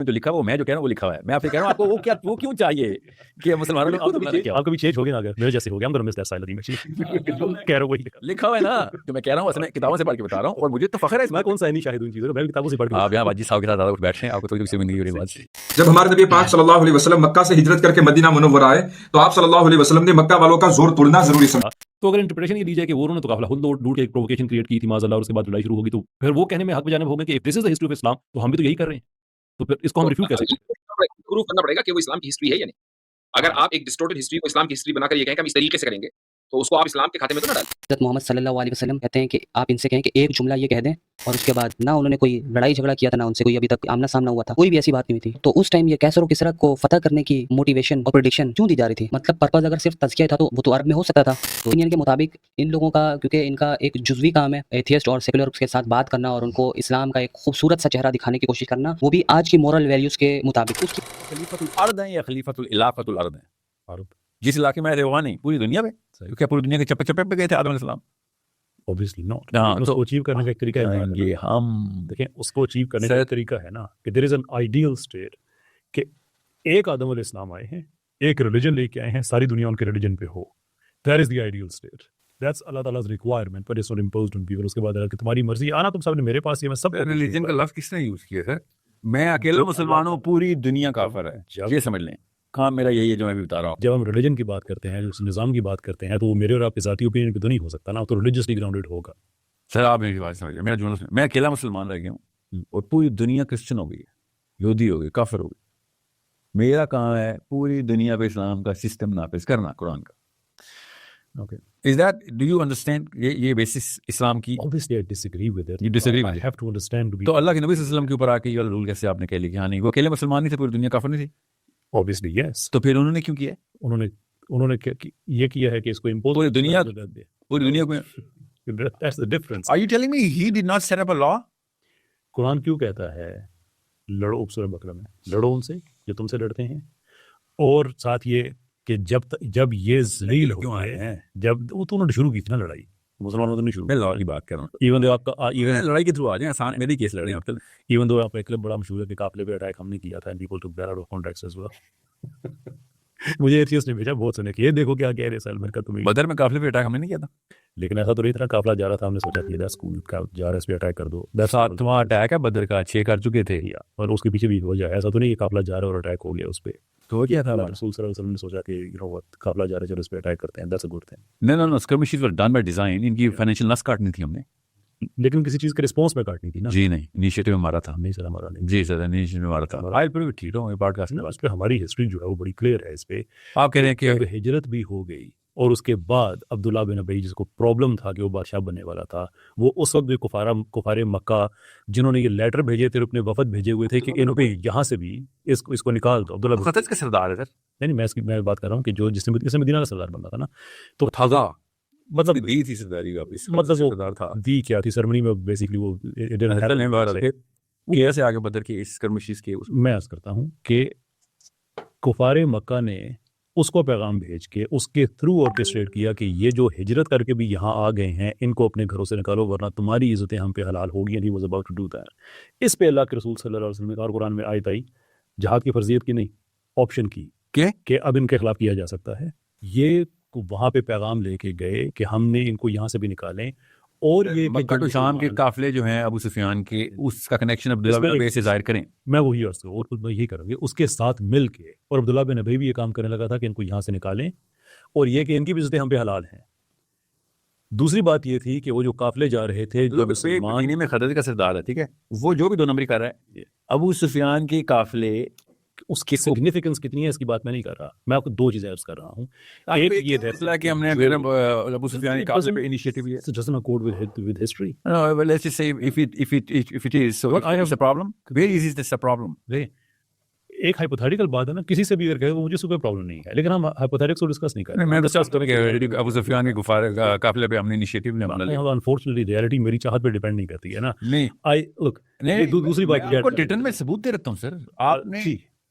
جو لکھا وہ میں جو کہہ رہا ہوں وہ لکھا ہوا ہے. میں آپ سے کہہ رہا ہوں آپ کو وہ کیوں چاہیے کہ مسلمانوں نے آپ کو بھی چینج ہو گیا نا اگر میرے جیسے ہو گیا ہم مس اسٹائل کہہ رہا ہوں وہی لکھا ہوا ہے نا جو میں کہہ رہا ہوں اصل میں کتابوں سے پڑھ کے بتا رہا ہوں اور مجھے تو فخر ہے. میں کون سا نہیں شاہد ان چیزوں میں کتابوں سے پڑھ کے آپ یہاں باجی صاحب کے ساتھ زیادہ اٹھ بیٹھے ہیں آپ کو تھوڑی سی زندگی ہو رہی بات. جب ہمارے نبی پاک صلی اللہ علیہ وسلم مکہ سے ہجرت کر کے مدینہ منورہ آئے تو آپ صلی اللہ علیہ وسلم نے مکہ والوں کا زور توڑنا ضروری سمجھا. تو اگر انٹرپریشن یہ دی جائے کہ وہ انہوں نے تو قافلہ خود ڈھونڈ کے ایک پرووکیشن کریٹ کی تھی معاذ اللہ اور اس کے بعد لڑائی شروع ہوگی تو پھر وہ کہنے میں حق بجانب ہوگا کہ دس از دی ہسٹری آف اسلام تو ہم بھی تو یہی کر رہے ہیں تو پھر اس کو ہم ریفیوٹ کیسے پروف کرنا پڑے گا کہ وہ اسلام کی ہسٹری ہے یا نہیں. اگر آپ ایک ڈسٹورٹڈ ہسٹری کو اسلام کی ہسٹری بنا کر یہ کہیں کہ ہم اس طریقے سے کریں گے تو اس کو آپ اسلام کے کھاتے میں تو نہ ڈالیں. حضرت محمد صلی اللہ علیہ وسلم کہتے ہیں کہ آپ ان سے کہیں کہ ایک جملہ یہ کہہ دیں اور اس کے بعد نہ انہوں نے کوئی لڑائی جھگڑا کیا تھا نہ ان سے کوئی ابھی تک آمنا سامنا ہوا تھا کوئی بھی ایسی بات نہیں ہوئی تھی. تو اس ٹائم یہ کیسر و کسرا کو فتح کرنے کی موٹیویشن اور پریڈکشن کیوں دی جا رہی تھی؟ مطلب پرپز اگر صرف تزکیہ تھا تو وہ تو عرب میں ہو سکتا تھا. تو ان کے مطابق ان لوگوں کا کیونکہ ان کا ایک جزوی کام ہے ایتھیسٹ اور سیکولر کے ساتھ بات کرنا اور ان کو اسلام کا ایک خوبصورت سا چہرہ دکھانے کی کوشش کرنا وہ بھی آج کی مورل ویلیوز کے مطابق. اس کی خلیفۃ الارض ہیں یا خلیفۃ العلاقۃ الارض ہیں؟ جس علاقے میں رہتے وہاں نہیں پوری دنیا میں کیونکہ پوری دنیا کے چپے چپے پہ گئے تھے آدم علیہ السلام. obviously not اس کو اچیو کرنے کا ایک طریقہ ہے. یہ ہم دیکھیں اس کو اچیو کرنے کا ایک طریقہ ہے نا کہ there is an ideal state کہ ایک آدم علیہ السلام آئے ہیں ایک ریلیجن لے کے آئے ہیں ساری دنیا ان کے ریلیجن پہ ہو. that is the ideal state. that's اللہ تعالیٰ requirement but it's not imposed on people. اس کے بعد کہ تمہاری مرضی آنا تم سب نے میرے پاس یہ میں سب ریلیجن کا لفظ کس نے یوز کیا سر؟ میں اکیلا مسلمان ہوں پوری دنیا کافر ہے یہ سمجھ لیں. ہاں میرا یہی ہے جو میں بھی بتا رہا ہوں. جب ہم ریلیجن کی بات کرتے ہیں اس نظام کی بات کرتے ہیں تو وہ میرے اور آپ کے ذاتی اوپینین پہ تو نہیں ہو سکتا نا تو ریلیجسلی گراؤنڈیڈ ہوگا. سر آپ میری بات سمجھیں میرا جملہ میں اکیلا مسلمان رہ گیا ہوں اور پوری دنیا کرسچن ہو گئی ہے یہودی ہو گئی کافر ہو گئی. میرا کام ہے پوری دنیا پہ اسلام کا سسٹم نافذ کرنا قرآن کا. Okay. Is that, do you understand یہ بیسس اسلام کی؟ Obviously I disagree with it. You disagree with I it. have to understand to be. تو اللہ کے نبی صلی اللہ علیہ وسلم کے اوپر آ کے یہ رول کیسے آپ نے کہہ لیا کہ ہاں نہیں وہ اکیلے مسلمان نہیں تھے پوری دنیا کافر نہیں تھی؟ Obviously yes. تو پھر انہوں نے کیوں کیا؟ انہوں نے یہ کیا ہے کہ اس کو امپوز پوری دنیا کو. That's the difference. Are you telling me he did not set up a law? قرآن کیوں کہتا ہے لڑو سورہ بقرہ میں لڑو ان سے جو تم سے لڑتے ہیں اور ساتھ یہ کہ جب یہ ذلیل ہو گئے ہیں جب وہ تو انہوں نے شروع کی تھی نا لڑائی مسلمانوں نے شروع. میں لا کی بات کر رہا ہوں. ایون دو آپ کا ایون لڑائی کے تھرو آ جائیں آسان میری کیس لڑیں آپ. ایون دو آپ کا ایک بڑا مشہور ہے کہ قافلے پہ اٹیک ہم نے کیا تھا people took that out of context as well. مجھے ایتھیسٹ نے بھیجا بہت سنے کہ یہ دیکھو کیا کہہ رہے سلمان کا تمہیں بدر میں قافلے پہ اٹیک ہم نے نہیں کیا تھا لیکن ایسا تو نہیں تھا قافلہ جا رہا تھا ہم نے سوچا کہ دس اسکول کا جا رہا ہے اس پہ اٹیک کر دو. تمہارا اٹیک ہے بدر کا 6 کر چکے تھے اور اس کے پیچھے بھی وجہ ہے ایسا تو نہیں کہ قافلہ جا رہا ہے اور اٹیک ہو گیا اس پہ. تو کیا تھا رسول صلی اللہ علیہ وسلم نے سوچا کہ یو نو وات قافلہ جا رہا ہے چلو اس پہ اٹیک کرتے ہیں. That's a good thing. No skirmishes were done by design. ان کی فائنینشیل نس کاٹنی تھی ہم نے لیکن کسی چیز کے رسپانس میں کاٹنی تھی نا. جی نہیں انیشیٹو میں مارا تھا. نہیں سر ہمارا نہیں. جی سر انیشیٹو میں مارا تھا. آئی ول ٹھیک ہوں پارٹ کاسٹ میں اس پہ ہماری ہسٹری جو ہے وہ بڑی کلیئر ہے. اس پہ آپ کہہ رہے ہیں کہ ہجرت بھی ہو گئی اور اس کے بعد عبداللہ بن ابی جس کو پرابلم تھا کہ وہ بادشاہ بننے والا تھا وہ اس وقت بھی کفار مکہ جنہوں نے یہ لیٹر بھیجے تھے اپنے وفد بھیجے ہوئے تھے کہ انہوں پہ یہاں سے بھی اس کو نکال دو. عبداللہ خطر کا سردار ہے سر. نہیں میں بات کر رہا ہوں کہ جو جس نے مدینہ کا سردار بن رہا تھا نا تو تھا مطلب دی تھی سرداری واپس مطلب وہ سردار تھا دی کیا تھی سرمنی میں بیسیکلی وہ کیسے آگے بدر کی اسکرمشز کے میں عرض کرتا ہوں کہ کفار مکہ نے اس کو پیغام بھیج کے اس کے تھرو آرکسٹریٹ کیا کہ یہ جو ہجرت کر کے بھی یہاں آ گئے ہیں ان کو اپنے گھروں سے نکالو ورنہ تمہاری عزتیں ہم پہ حلال ہوگی. and he was about to do that. اس پہ اللہ کے رسول صلی اللہ علیہ وسلم نے اور قرآن میں آیت آئی جہاد کی فرضیت کی نہیں آپشن کی کہ اب ان کے خلاف کیا جا سکتا ہے. یہ وہاں پہ پیغام لے کے گئے کہ ہم نے ان کو یہاں سے بھی نکالیں اور یہ مکہ تو شام کے قافلے جو ہیں ابو سفیان کے اس کا کنیکشن عبداللہ بن ابی سے ظاہر کریں. میں وہی عرض کروں اور میں یہی کروں گی اس کے ساتھ مل کے اور عبداللہ بن ابی بھی یہ کام کرنے لگا تھا کہ ان کو یہاں سے نکالیں اور یہ کہ ان کی بھی عزتیں ہم پہ حلال ہیں. دوسری بات یہ تھی کہ وہ جو قافلے جا رہے تھے مدینے میں خدرج کا سردار ہے ٹھیک ہے وہ جو بھی 2 نمبری کر رہا ہے ابو سفیان کے قافلے اس کی سگنیفیکنس کتنی ہے اس کی بات میں نہیں کر رہا. میں آپ کو 2 چیزیں عرض کر رہا ہوں. ایک یہ فیصلہ کہ ہم نے ابو سفیان کے قافلے پہ انیشیٹو لیا. It doesn't accord with history. No, well, let's just say if it is so I have a problem. Where is this a problem? ایک ہائپوتھیٹیکل بات ہے نا کسی سے بھی اگر کہے وہ مجھے کوئی پرابلم نہیں ہے لیکن ہم ہائپوتھیٹکس کو ڈسکس نہیں کر رہے. میں ڈسکس کریں کہ ابو سفیان کے کفار قافلے پہ ہم نے انیشیٹو لیا. انفارچونیٹلی ریئلٹی میری چاہت پہ ڈیپینڈ نہیں کرتی ہے نا. نہیں دوسری بات آپ کو ٹیٹن میں ثبوت دے رہتا ہوں سر.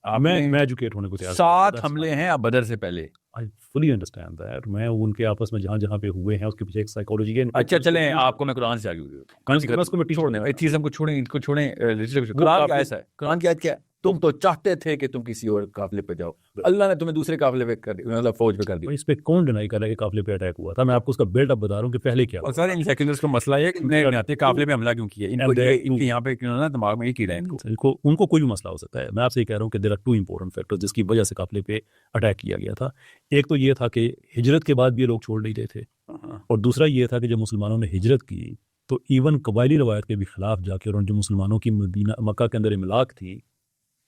آپ نے میں ایجوکیٹ ہونے کو تیار. 7 حملے ہیں اب بدر سے پہلے. I fully understand that. میں ان کے آپس میں جہاں پہ ہوئے ہیں اس کے پیچھے ایک سائیکالوجی ہے. اچھا چلیں آپ کو میں قرآن سے آگے قرآن کو مٹی چھوڑنے ایتھیزم کو چھوڑیں ان کو چھوڑیں. قرآن کیا ایسا ہے قرآن کی آیت کیا ہے تم تو چاہتے تھے کہ تم کسی اور قافلے پہ جاؤ, اللہ نے تمہیں دوسرے قافلے پہ کر دیا, مطلب فوج پہ کر دیا. اس پہ کون ڈینائی کر رہا ہے کہ قافلے پہ اٹیک ہوا تھا؟ میں آپ کو اس کا بلڈ اپ بتا رہا ہوں کہ پہلے کیا اور سارے ان سیکولرز کو مسئلہ یہ کہ انہیں آتے قافلے پہ حملہ کیوں کیا, ان کے یہاں پہ کیوں نا دماغ میں یہ کیڑا ہے ان کو کوئی بھی مسئلہ ہو سکتا ہے. میں آپ سے یہ کہہ رہا ہوں کہ there are two important factor جس کی وجہ سے قافلے پہ اٹیک کیا گیا تھا. ایک تو یہ تھا کہ ہجرت کے بعد بھی یہ لوگ چھوڑ نہیں رہے تھے, اور دوسرا یہ تھا کہ جب مسلمانوں نے ہجرت کی تو ایون قبائلی روایت کے بھی خلاف جا کے, اور جو مسلمانوں کی مدینہ مکہ کے اندر املاک تھی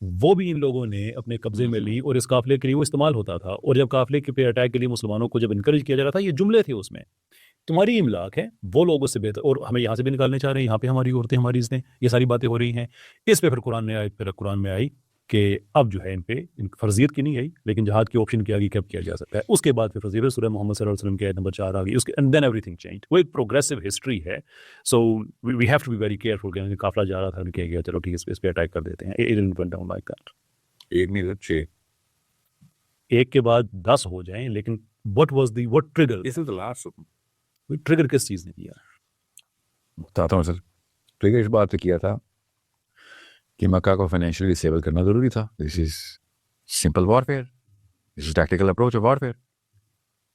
وہ بھی ان لوگوں نے اپنے قبضے میں لی, اور اس قافلے کے لیے وہ استعمال ہوتا تھا. اور جب قافلے کے پہ اٹیک کے لیے مسلمانوں کو جب انکریج کیا جا رہا تھا, یہ جملے تھے اس میں, تمہاری املاک ہے, وہ لوگ اس سے بہتر, اور ہمیں یہاں سے بھی نکالنے چاہ رہے ہیں, یہاں پہ ہماری عورتیں, ہماری عزتیں, یہ ساری باتیں ہو رہی ہیں. اس پہ پھر قرآن میں آئی کہ اب جو ہے ان پہ فرضیت کی نہیں آئی, لیکن جہاد کی آپشن کی آگے کب کیا جا سکتا ہے. اس کے بعد پھر فرضیت سورہ محمد صلی اللہ علیہ وسلم کی آیت نمبر 4 آ گئی, اس کے and then every thing change. وہ ایک پروگریسو ہسٹری ہے. سو we have to be very careful کہ قافلہ جا رہا تھا, کیا گیا چلو ٹھیک ہے اس پہ اٹیک کر دیتے ہیں. It didn't one down like that. ایک نہیں 6, ایک کے بعد 10 ہو جائیں, لیکن what trigger, this is the last one. Trigger کس چیز نے کیا؟ بتاتا ہوں سر. ٹریگر اس بات پہ کیا تھا کہ مکہ کو فائنینشلی ڈسیبل کرنا ضروری تھا. This is simple warfare, this is tactical approach of warfare.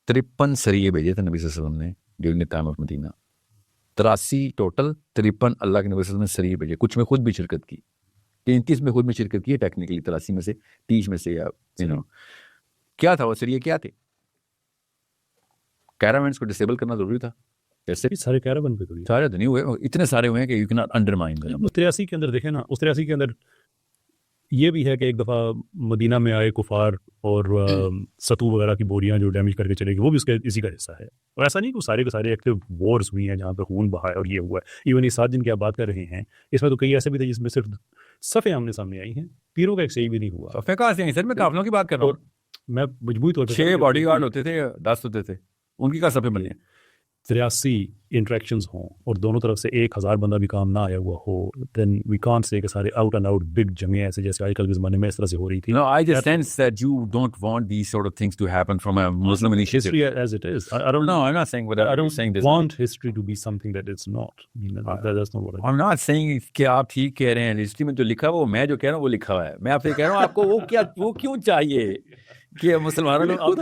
53 سریے بھیجے تھے نبی صلی اللہ علیہ وسلم نے during the time of Medina. 83 total 53 اللہ کے نبی صلی اللہ علیہ وسلم نے سریے بھیجے. کچھ میں خود بھی شرکت کی, 33 میں خود میں شرکت کی ہے ٹیکنیکلی, 83 میں سے 30 میں سے, یا کیا تھا وہ سریے, کیا تھے؟ کیراونس کو ڈسیبل کرنا ضروری تھا. ایسے بھی سارے کیراون پہ کری, سارے تو نہیں ہوئے, اتنے سارے ہوئے ہیں کہ you can not undermine them. 83 کے اندر دیکھیں نا, اس 83 کے اندر یہ بھی ہے کہ ایک دفعہ مدینہ میں آئے کفار اور ستو وغیرہ کی بوریاں جو ڈیمیج کر کے چلے گی, وہ بھی اس کے اسی کا حصہ ہے. اور ایسا نہیں کہ سارے کے سارے ایکٹیو وارز ہوئی ہیں جہاں پہ خون بہا ہے اور یہ ہوا ہے. ایون یہ 7 دن کی آپ بات کر رہے ہیں, اس میں تو کئی ایسے بھی تھے جس میں صرف صفیں آمنے سامنے آئی ہیں, تیروں کا ایک صحیح بھی نہیں ہوا. صفیں کہاں سے آئی سر؟ میں قافلوں کی بات کر رہا ہوں. میں مجموعی طور پہ 6 باڈی گارڈ ہوتے تھے, 10 ہوتے تھے, ان کی کہاں صفیں بنی ہیں؟ 83 انٹریکشنز ہوں اور دونوں طرف سے 1000 بندہ بھی کام نہ آیا ہوا ہو, دین وی کانٹ سے کہ سارے آؤٹ اینڈ آؤٹ بگ جنگیں ایسے جیسے آج کل کے زمانے میں اس طرح سے ہو رہی تھی. No, I just sense that you don't want these sort of things to happen from a Muslim initiative. History as it is. I don't No, I'm not saying I don't saying this. want history to be something that it's not. That's not what I'm not saying کہ آپ ٹھیک کہہ رہے ہیں, history میں جو لکھا ہوا وہ میں جو کہہ رہا ہوں وہ لکھا ہوا ہے. میں آپ سے کہہ رہا ہوں آپ کو وہ کیوں چاہیے کہ مسلمانوں نے آپ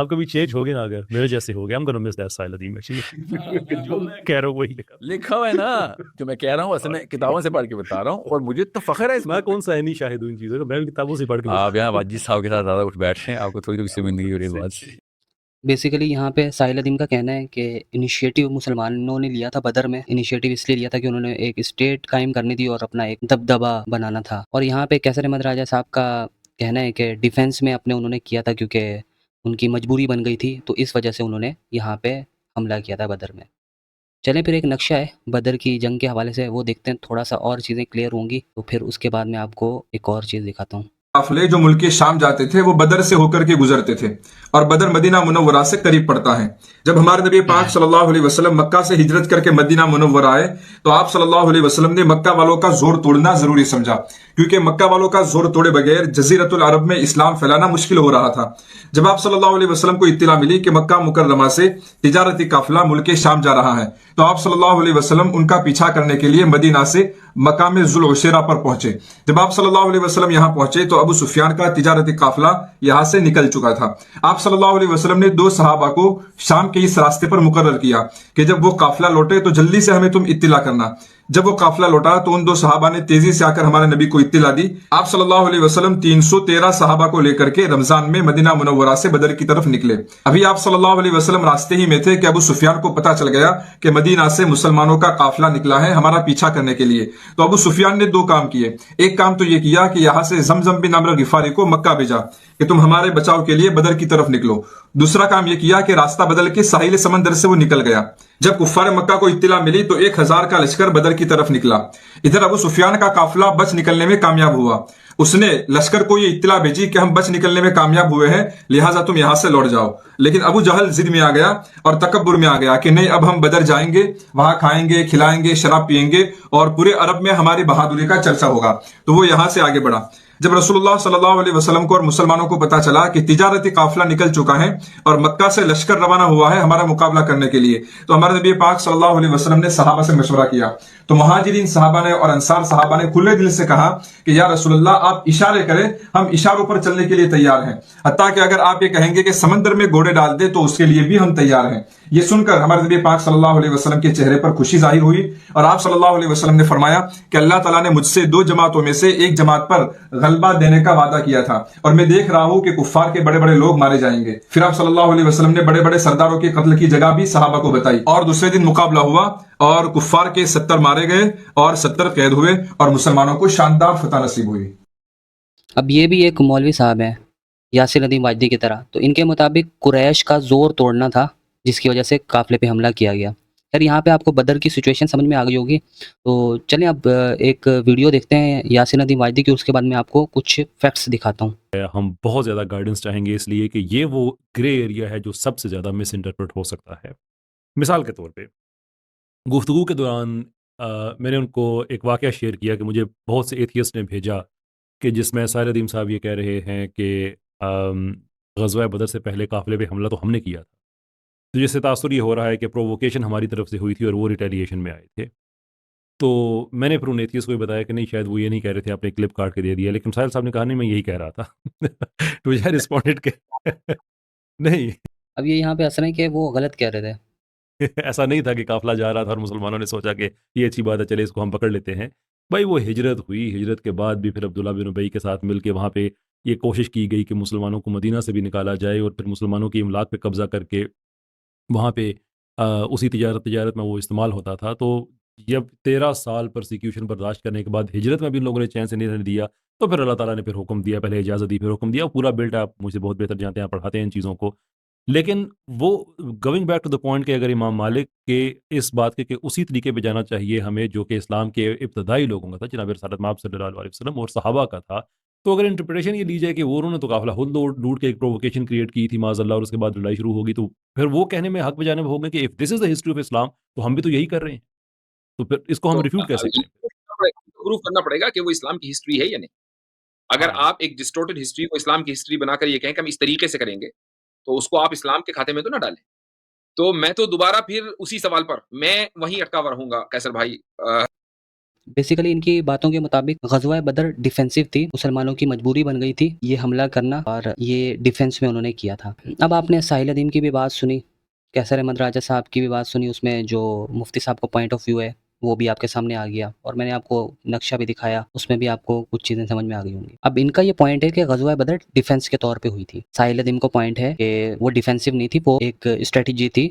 کو بھی چینج ہو گیا نا, اگر میرے جیسے ہو گیا, ہم گonna miss that style Udyam actually. جو میں کہہ رہا ہوں وہی لکھا ہوا ہے نا, جو میں کہہ رہا ہوں اصل میں کتابوں سے پڑھ کے بتا رہا ہوں, اور مجھے تو فخر ہے. میں کون سا ہے نہیں شاہد ہوں ان چیزوں کا, میں کتابوں سے پڑھ کے. آپ یہاں واجد صاحب کے ساتھ زیادہ اٹھ بیٹھ رہے ہیں, آپ کو تھوڑی تو شرمندگی ہو رہی ہے بات سے. بیسیکلی یہاں پہ ساحل ادیم کا کہنا ہے کہ انیشیٹو مسلمانوں نے لیا تھا بدر میں. انیشیٹو اس لیے لیا تھا کہ انہوں نے ایک اسٹیٹ قائم کرنی تھی اور اپنا ایک دبدبا بنانا تھا. اور یہاں پہ کیسر احمد راجہ صاحب کا کہنا ہے کہ ڈیفینس میں اپنے انہوں نے کیا تھا کیونکہ ان کی مجبوری بن گئی تھی, تو اس وجہ سے انہوں نے یہاں پہ حملہ کیا تھا بدر میں. چلیں پھر ایک نقشہ ہے بدر کی جنگ کے حوالے سے, وہ دیکھتے ہیں, تھوڑا سا اور چیزیں کلیئر ہوں گی, تو پھر اس کے بعد میں آپ کو ایک اور چیز دکھاتا ہوں. قافلے جو ملک شام جاتے تھے وہ بدر سے ہو کر کے گزرتے تھے, اور بدر مدینہ منورہ سے قریب پڑتا ہے. جب ہمارے نبی پاک صلی اللہ علیہ وسلم مکہ سے ہجرت کر کے مدینہ منورہ آئے تو آپ صلی اللہ علیہ وسلم نے مکہ والوں کا زور توڑنا ضروری سمجھا, کیونکہ مکہ والوں کا زور توڑے بغیر جزیرت العرب میں اسلام پھیلانا مشکل ہو رہا تھا. جب آپ صلی اللہ علیہ وسلم کو اطلاع ملی کہ مکہ مکرمہ سے تجارتی قافلہ ملک شام جا رہا ہے, تو آپ صلی اللہ علیہ وسلم ان کا پیچھا کرنے کے لیے مدینہ سے مقام ذوالعشیرہ پر پہنچے. جب آپ صلی اللہ علیہ وسلم یہاں پہنچے تو ابو سفیان کا تجارتی قافلہ یہاں سے نکل چکا تھا. آپ صلی اللہ علیہ وسلم نے 2 صحابہ کو شام کے اس راستے پر مقرر کیا کہ جب وہ قافلہ لوٹے تو جلدی سے ہمیں تم اطلاع کرنا. جب وہ قافلہ لوٹا تو ان 2 صحابہ نے تیزی سے آ کر ہمارے نبی کو اطلاع دی. آپ صلی اللہ علیہ وسلم 313 صحابہ کو لے کر کے رمضان میں مدینہ منورہ سے بدر کی طرف نکلے. ابھی آپ صلی اللہ علیہ وسلم راستے ہی میں تھے کہ ابو سفیان کو پتا چل گیا کہ مدینہ سے مسلمانوں کا قافلہ نکلا ہے ہمارا پیچھا کرنے کے لیے. تو ابو سفیان نے 2 کام کیے. ایک کام تو یہ کیا کہ یہاں سے زمزم بن عمرو غفاری کو مکہ بھیجا کہ تم ہمارے بچاؤ کے لیے بدر کی طرف نکلو. دوسرا کام یہ کیا کہ راستہ بدل کے ساحل سمندر سے وہ نکل گیا. جب کفار مکہ کو اطلاع ملی تو 1000 کا لشکر بدر کی طرف نکلا. ادھر ابو سفیان کا قافلہ بچ نکلنے میں کامیاب ہوا. اس نے لشکر کو یہ اطلاع بھیجی کہ ہم بچ نکلنے میں کامیاب ہوئے ہیں, لہٰذا تم یہاں سے لوٹ جاؤ. لیکن ابو جہل ضد میں آ گیا اور تکبر میں آ گیا کہ نہیں, اب ہم بدر جائیں گے, وہاں کھائیں گے, کھلائیں گے, شراب پیئیں گے اور پورے عرب میں ہماری بہادری کا چرچا ہوگا. تو وہ یہاں سے آگے بڑھا. جب رسول صلی اللہ علیہ وسلم کو اور مسلمانوں کو پتا چلا کہ تجارتی قافلہ نکل چکا ہے اور مکہ سے لشکر روانہ ہوا ہے ہمارا مقابلہ کرنے کے لیے، تو ہمارے نبی پاک صلی اللہ علیہ وسلم نے صحابہ سے مشورہ کیا. تو مہاجرین صحابہ نے اور انصار صحابہ نے کھلے دل سے کہا کہ یا رسول اللہ آپ اشارے کریں، ہم اشاروں پر چلنے کے لیے تیار ہیں، حتیٰ کہ اگر آپ یہ کہیں گے کہ سمندر میں گھوڑے ڈال دے تو اس کے لیے بھی ہم تیار ہیں. یہ سن کر ہمارے نبی پاک صلی اللہ علیہ وسلم کے چہرے پر خوشی ظاہر ہوئی اور آپ صلی اللہ علیہ وسلم نے فرمایا کہ اللہ تعالیٰ نے مجھ سے 2 جماعتوں میں سے ایک جماعت پر غلبہ دینے کا وعدہ کیا تھا اور میں دیکھ رہا ہوں کہ کفار کے بڑے بڑے لوگ مارے جائیں گے. پھر آپ صلی اللہ علیہ وسلم نے بڑے بڑے سرداروں کے قتل کی جگہ بھی صحابہ کو بتائی اور دوسرے دن مقابلہ ہوا اور کفار کے 70 مارے گئے اور 70 قید ہوئے اور مسلمانوں کو شاندار فتح نصیب ہوئی. اب یہ بھی ایک مولوی صاحب ہیں یاسر ندیم واجدی کی طرح، تو ان کے مطابق قریش کا زور توڑنا تھا جس کی وجہ سے قافلے پہ حملہ کیا گیا. خیر یہاں پہ آپ کو بدر کی سچویشن سمجھ میں آ گئی ہوگی، تو چلیں اب ایک ویڈیو دیکھتے ہیں یاسر ندیم واجدی کی، اس کے بعد میں آپ کو کچھ فیکٹس دکھاتا ہوں. ہم بہت زیادہ گائیڈنس چاہیں گے اس لیے کہ یہ وہ گرے ایریا ہے جو سب سے زیادہ مس انٹرپریٹ ہو سکتا ہے. مثال کے طور پہ گفتگو کے دوران میں نے ان کو ایک واقعہ شیئر کیا کہ مجھے بہت سے ایتھیسٹ نے بھیجا کہ جس میں ساحر ندیم صاحب یہ کہہ رہے ہیں کہ غزوہ بدر سے پہلے قافلے پہ حملہ تو ہم نے کیا تھا، تو جس سے تاثر یہ ہو رہا ہے کہ پروووکیشن ہماری طرف سے ہوئی تھی اور وہ ریٹیلیشن میں آئے تھے. تو میں نے پھر ان ایتھیسٹ کو یہ بتایا کہ نہیں شاید وہ یہ نہیں کہہ رہے تھے، آپ نے کلپ کاٹ کے دے دیا، لیکن ساحل صاحب نے کہا نہیں میں یہی کہہ رہا تھا. تو مجھے رسپونڈڈ کہ نہیں اب یہ یہاں پہ اثر ہے کہ وہ غلط کہہ رہے تھے. ایسا نہیں تھا کہ قافلہ جا رہا تھا اور مسلمانوں نے سوچا کہ یہ اچھی بات ہے چلے اس کو ہم پکڑ لیتے ہیں. بھائی وہ ہجرت ہوئی، ہجرت کے بعد بھی پھر عبداللہ بن ابی کے ساتھ مل کے وہاں پہ یہ کوشش کی گئی کہ مسلمانوں کو مدینہ سے بھی نکالا جائے اور پھر مسلمانوں کی املاک پہ قبضہ کر کے وہاں پہ اسی تجارت میں وہ استعمال ہوتا تھا. تو جب 13 سال پرسیکیوشن برداشت کرنے کے بعد ہجرت میں بھی ان لوگوں نے چین سے نہیں رہنے دیا، تو پھر اللہ تعالیٰ نے پھر حکم دیا، پہلے اجازت دی پھر حکم دیا. پورا بلٹ آپ مجھ سے بہت بہتر جانتے ہیں، آپ پڑھاتے ہیں ان چیزوں کو. لیکن وہ going back to the point کہ اگر امام مالک کے اس بات کے کہ اسی طریقے پہ جانا چاہیے ہمیں جو کہ اسلام کے ابتدائی لوگوں کا تھا، جناب رسالت مآب صلی اللہ علیہ وسلم اور صحابہ کا تھا، تو اگر انٹرپریٹیشن یہ لی جائے کہ وہ انہوں نے تو قافلہ خود لوٹ کے ایک پروووکیشن کریٹ کی تھی معاذ اللہ اور اس کے بعد لڑائی شروع ہوگی، تو پھر وہ کہنے میں حق بجانب ہو گئے کہ if this is the history of Islam تو ہم بھی تو یہی کر رہے ہیں، تو پھر اس کو ہم ریفیوٹ کیسے کریں؟ پروف کرنا پڑے گا کہ وہ اسلام کی ہسٹری ہے یا نہیں. اگر آپ ایک ڈسٹورٹڈ ہسٹری کو اسلام کی ہسٹری بنا کر یہ کہیں کہ ہم اس طریقے سے کریں گے تو اس کو آپ اسلام کے کھاتے میں تو نہ ڈالیں. تو میں تو دوبارہ پھر اسی سوال پر میں وہیں اٹکا ہوا رہوں گا قیصر بھائی. بیسیکلی ان کی باتوں کے مطابق غزوہ بدر ڈیفینسو تھی، مسلمانوں کی مجبوری بن گئی تھی یہ حملہ کرنا اور یہ ڈیفینس میں انہوں نے کیا تھا. اب آپ نے ساحل ندیم کی بھی بات سنی، قیصر احمد راجہ صاحب کی بھی بات سنی، اس میں جو مفتی صاحب کا پوائنٹ آف ویو ہے وہ بھی آپ کے سامنے آ گیا اور میں نے آپ کو نقشہ بھی دکھایا، اس میں بھی آپ کو کچھ چیزیں سمجھ میں آ گئی ہوں گی. اب ان کا یہ پوائنٹ ہے کہ غزوہ بدر ڈیفینس کے طور پہ ہوئی تھی. ساحل ندیم کو پوائنٹ ہے کہ وہ ڈیفینسو نہیں تھی، وہ ایک اسٹریٹجی تھی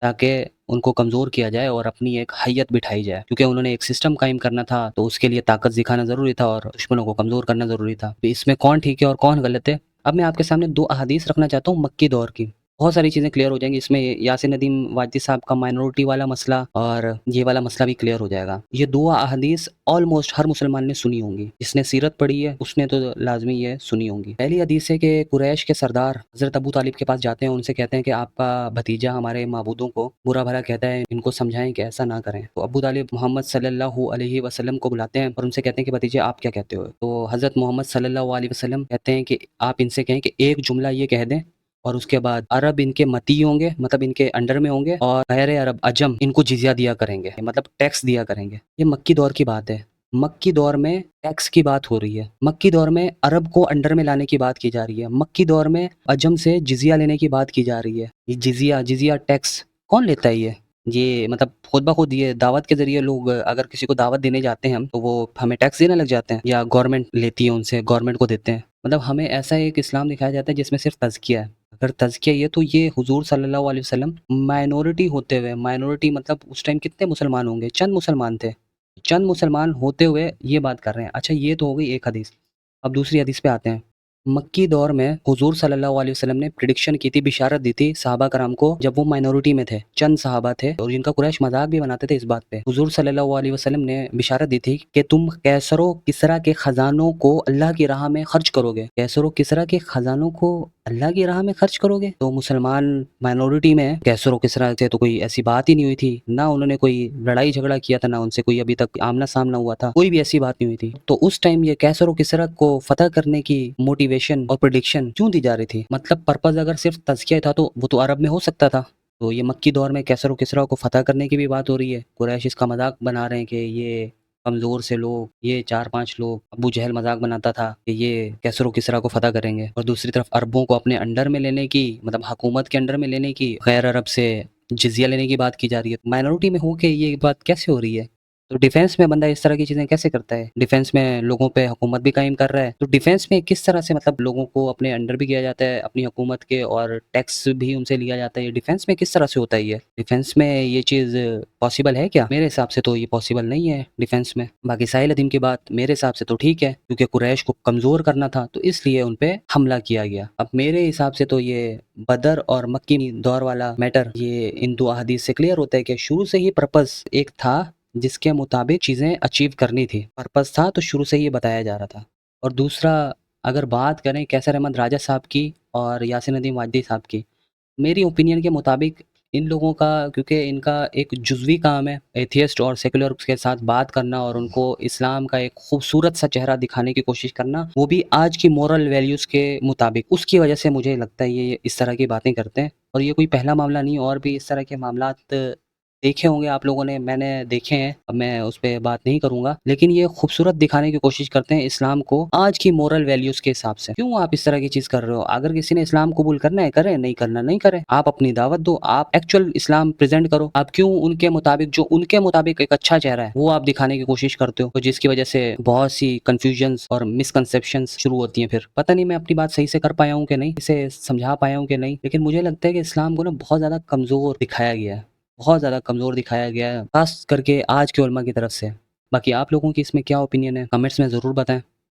تاکہ ان کو کمزور کیا جائے اور اپنی ایک حیت بٹھائی جائے، کیونکہ انہوں نے ایک سسٹم قائم کرنا تھا تو اس کے لیے طاقت دکھانا ضروری تھا اور دشمنوں کو کمزور کرنا ضروری تھا. اس میں کون ٹھیک ہے اور کون غلط ہے؟ اب میں آپ کے سامنے 2 احادیث رکھنا چاہتا ہوں مکی دور کی، بہت ساری چیزیں کلیئر ہو جائیں گی. اس میں یاسر ندیم واجدی صاحب کا مائنورٹی والا مسئلہ اور یہ والا مسئلہ بھی کلیئر ہو جائے گا. یہ 2 احادیث آلموسٹ ہر مسلمان نے سنی ہوں گی، جس نے سیرت پڑھی ہے اس نے تو لازمی یہ سنی ہوں گی. پہلی حدیث ہے کہ قریش کے سردار حضرت ابو طالب کے پاس جاتے ہیں، ان سے کہتے ہیں کہ آپ کا بھتیجا ہمارے معبودوں کو برا بھلا کہتا ہے، ان کو سمجھائیں کہ ایسا نہ کریں. تو ابو طالب محمد صلی اللہ علیہ وسلم کو بلاتے ہیں اور ان سے کہتے ہیں کہ بھتیجے آپ کیا کہتے ہو؟ تو حضرت محمد صلی اللہ علیہ وسلم کہتے ہیں کہ آپ ان سے کہیں کہ ایک جملہ یہ کہہ دیں اور اس کے بعد عرب ان کے متی ہوں گے، مطلب ان کے انڈر میں ہوں گے، اور غیر عرب عجم ان کو جزیہ دیا کریں گے، مطلب ٹیکس دیا کریں گے. یہ مکی دور کی بات ہے. مکی دور میں ٹیکس کی بات ہو رہی ہے، مکی دور میں عرب کو انڈر میں لانے کی بات کی جا رہی ہے، مکی دور میں عجم سے جزیہ لینے کی بات کی جا رہی ہے. یہ جزیہ ٹیکس کون لیتا ہے؟ یہ مطلب خود بخود یہ دعوت کے ذریعے لوگ اگر کسی کو دعوت دینے جاتے ہیں ہم تو وہ ہمیں ٹیکس دینے لگ جاتے ہیں، یا گورنمنٹ لیتی ہے ان سے، گورنمنٹ کو دیتے ہیں. مطلب ہمیں ایسا ایک اسلام دکھایا جاتا ہے جس میں صرف تزکیہ ہے. اگر تزکیہ یہ تو یہ حضور صلی اللہ علیہ وسلم مائنورٹی ہوتے ہوئے، مائنورٹی مطلب اس ٹائم کتنے مسلمان ہوں گے؟ چند مسلمان تھے، چند مسلمان ہوتے ہوئے یہ بات کر رہے ہیں. اچھا یہ تو ہو گئی ایک حدیث. اب دوسری حدیث پہ آتے ہیں. مکی دور میں حضور صلی اللہ علیہ وسلم نے پریڈکشن کی تھی، بشارت دی تھی صحابہ کرام کو جب وہ مائنورٹی میں تھے، چند صحابہ تھے اور جن کا قریش مذاق بھی بناتے تھے اس بات پہ. حضور صلی اللہ علیہ وسلم نے بشارت دی تھی کہ تم کیسر و کسریٰ کے خزانوں کو اللہ کی راہ میں خرچ کرو گے، کیسر و کسریٰ کے خزانوں کو اللہ کی راہ میں خرچ کرو گے؟ تو مسلمان مائنورٹی میں کیسر و کسرا سے تو کوئی ایسی بات ہی نہیں ہوئی تھی، نہ انہوں نے کوئی لڑائی جھگڑا کیا تھا، نہ ان سے کوئی ابھی تک آمنا سامنا ہوا تھا، کوئی بھی ایسی بات نہیں ہوئی تھی۔ تو اس ٹائم یہ کیسر و کسرا کو فتح کرنے کی موٹیویشن اور پریڈکشن کیوں دی جا رہی تھی؟ مطلب پرپز اگر صرف تزکیہ تھا تو وہ تو عرب میں ہو سکتا تھا۔ تو یہ مکی دور میں کیسر و کسرا کو فتح کرنے کی بھی بات ہو رہی ہے، قریش اس کا مذاق بنا رہے ہیں کہ یہ کمزور سے لوگ، یہ 4-5 لوگ، ابو جہل مذاق بناتا تھا کہ یہ کیسر و کسرا کو فتح کریں گے، اور دوسری طرف عربوں کو اپنے انڈر میں لینے کی، مطلب حکومت کے انڈر میں لینے کی، غیر عرب سے جزیہ لینے کی بات کی جا رہی ہے۔ مائنورٹی میں ہو کے یہ بات کیسے ہو رہی ہے؟ تو ڈیفینس میں بندہ اس طرح کی چیزیں کیسے کرتا ہے؟ ڈیفینس میں لوگوں پہ حکومت بھی قائم کر رہا ہے، تو ڈیفینس میں کس طرح سے مطلب لوگوں کو اپنے انڈر بھی کیا جاتا ہے اپنی حکومت کے، اور ٹیکس بھی ان سے لیا جاتا ہے؟ یہ ڈیفینس میں کس طرح سے ہوتا ہے؟ یہ ڈیفینس میں یہ چیز پاسبل ہے کیا؟ میرے حساب سے تو یہ پاسبل نہیں ہے ڈیفینس میں۔ باقی ساحل عدیم کی بات میرے حساب سے تو ٹھیک ہے، کیونکہ قریش کو کمزور کرنا تھا تو اس لیے ان پہ حملہ کیا گیا۔ اب میرے حساب سے تو یہ بدر اور مکی دور والا میٹر یہ ان دو احادیث سے کلیئر ہوتا ہے کہ شروع سے ہی پرپس ایک تھا جس کے مطابق چیزیں اچیو کرنی تھی، پرپس تھا تو شروع سے یہ بتایا جا رہا تھا۔ اور دوسرا اگر بات کریں کیسر احمد راجہ صاحب کی اور یاسر ندیم واجدی صاحب کی، میری اوپینین کے مطابق ان لوگوں کا، کیونکہ ان کا ایک جزوی کام ہے ایتھیسٹ اور سیکولر کے ساتھ بات کرنا اور ان کو اسلام کا ایک خوبصورت سا چہرہ دکھانے کی کوشش کرنا، وہ بھی آج کی مورل ویلیوز کے مطابق، اس کی وجہ سے مجھے لگتا ہے یہ اس طرح کی باتیں کرتے ہیں۔ اور یہ کوئی پہلا معاملہ نہیں، اور بھی اس طرح کے معاملات دیکھے ہوں گے آپ لوگوں نے، میں نے دیکھے ہیں، اب میں اس پہ بات نہیں کروں گا، لیکن یہ خوبصورت دکھانے کی کوشش کرتے ہیں اسلام کو آج کی مورل ویلیوز کے حساب سے۔ کیوں آپ اس طرح کی چیز کر رہے ہو؟ اگر کسی نے اسلام قبول کرنا ہے کرے، نہیں کرنا نہیں کرے، آپ اپنی دعوت دو، آپ ایکچوئل اسلام پریزنٹ کرو۔ آپ کیوں ان کے مطابق، جو ان کے مطابق ایک اچھا چہرہ ہے وہ آپ دکھانے کی کوشش کرتے ہو، جس کی وجہ سے بہت سی کنفیوژنز اور مسکنسیپشنز شروع ہوتی ہیں؟ پھر پتہ نہیں میں اپنی بات صحیح سے کر پایا ہوں کہ نہیں، اسے سمجھا پایا ہوں کہ نہیں، لیکن مجھے لگتا ہے کہ اسلام کو نا بہت زیادہ کمزور دکھایا گیا ہے، بہت زیادہ کمزور دکھایا گیا ہے، خاص کر کے آج کے علماء کی طرف سے۔ باقی آپ لوگوں کی اس میں کیا اوپینین ہے؟ کمنٹس میں ضرور بتائیں۔